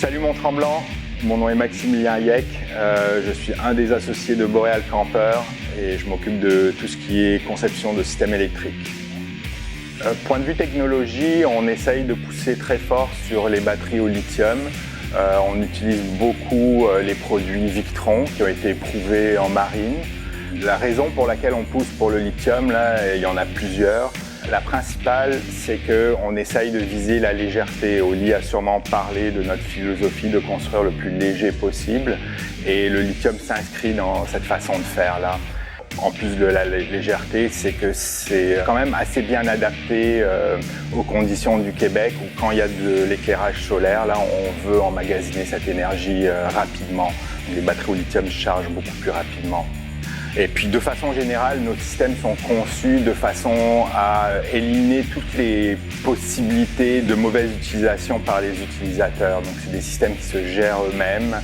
Salut Mont-Tremblant, mon nom est Maximilien Hayek, je suis un des associés de Boreal Camper et je m'occupe de tout ce qui est conception de systèmes électriques. Point de vue technologie, on essaye de pousser très fort sur les batteries au lithium. On utilise beaucoup les produits Victron qui ont été éprouvés en marine. La raison pour laquelle on pousse pour le lithium, là, il y en a plusieurs. La principale, c'est qu'on essaye de viser la légèreté. Oli a sûrement parlé de notre philosophie de construire le plus léger possible et le lithium s'inscrit dans cette façon de faire là. En plus de la légèreté, c'est que c'est quand même assez bien adapté aux conditions du Québec où quand il y a de l'éclairage solaire, là on veut emmagasiner cette énergie rapidement. Les batteries au lithium chargent beaucoup plus rapidement. Et puis de façon générale, nos systèmes sont conçus de façon à éliminer toutes les possibilités de mauvaise utilisation par les utilisateurs. Donc c'est des systèmes qui se gèrent eux-mêmes.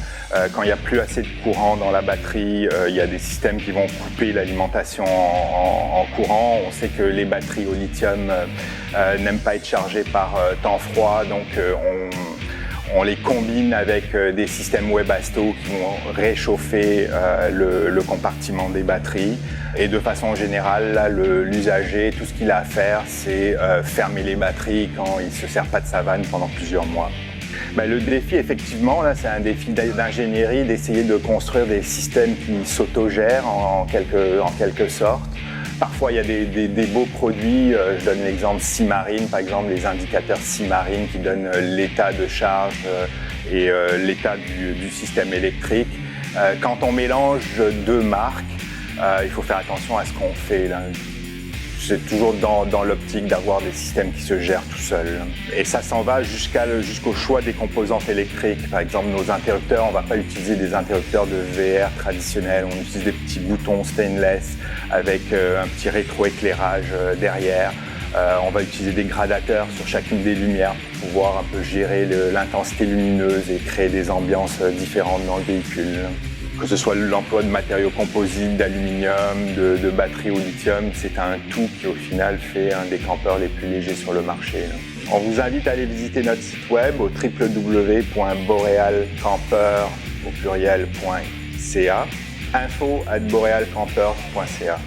Quand il n'y a plus assez de courant dans la batterie, il y a des systèmes qui vont couper l'alimentation en courant. On sait que les batteries au lithium n'aiment pas être chargées par temps froid, donc on les combine avec des systèmes Webasto qui vont réchauffer le compartiment des batteries. Et de façon générale, l'usager, tout ce qu'il a à faire, c'est fermer les batteries quand il ne se sert pas de sa vanne pendant plusieurs mois. Le défi, effectivement, là, c'est un défi d'ingénierie d'essayer de construire des systèmes qui s'autogèrent en quelque sorte. Parfois, il y a des beaux produits. Je donne l'exemple Simarine, par exemple, les indicateurs Simarine qui donnent l'état de charge et l'état du système électrique. Quand on mélange deux marques, il faut faire attention à ce qu'on fait là. C'est toujours dans l'optique d'avoir des systèmes qui se gèrent tout seuls. Et ça s'en va jusqu'au choix des composantes électriques. Par exemple, nos interrupteurs, on ne va pas utiliser des interrupteurs de VR traditionnels. On utilise des petits boutons stainless avec un petit rétroéclairage derrière. On va utiliser des gradateurs sur chacune des lumières pour pouvoir un peu gérer l'intensité lumineuse et créer des ambiances différentes dans le véhicule. Que ce soit l'emploi de matériaux composites, d'aluminium, de batteries au lithium, c'est un tout qui au final fait un des campeurs les plus légers sur le marché. On vous invite à aller visiter notre site web au www.borealcamper.ca, info@borealcamper.ca.